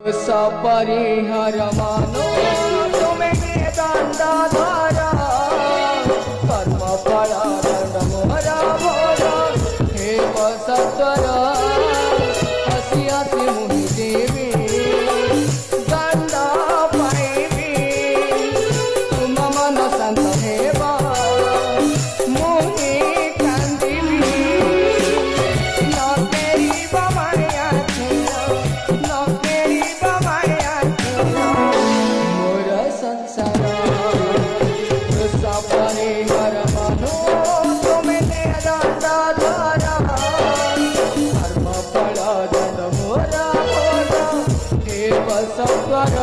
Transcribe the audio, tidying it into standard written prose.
सपरिहर मानो तुम्हें दंडाधारा कर्म फला दंडमोहरा मोरा हे सत्वर हसी हसी मुहि देवी दंडा पाइबी तुम मन शांत हेबा मुहि कांदिबी न तेरी बमाया न तेरी बमाया मोर संसार सपरिहर मानो तुम्हें दंडाधारा कर्म फला दंडमोहरा मोरा हे सत्वर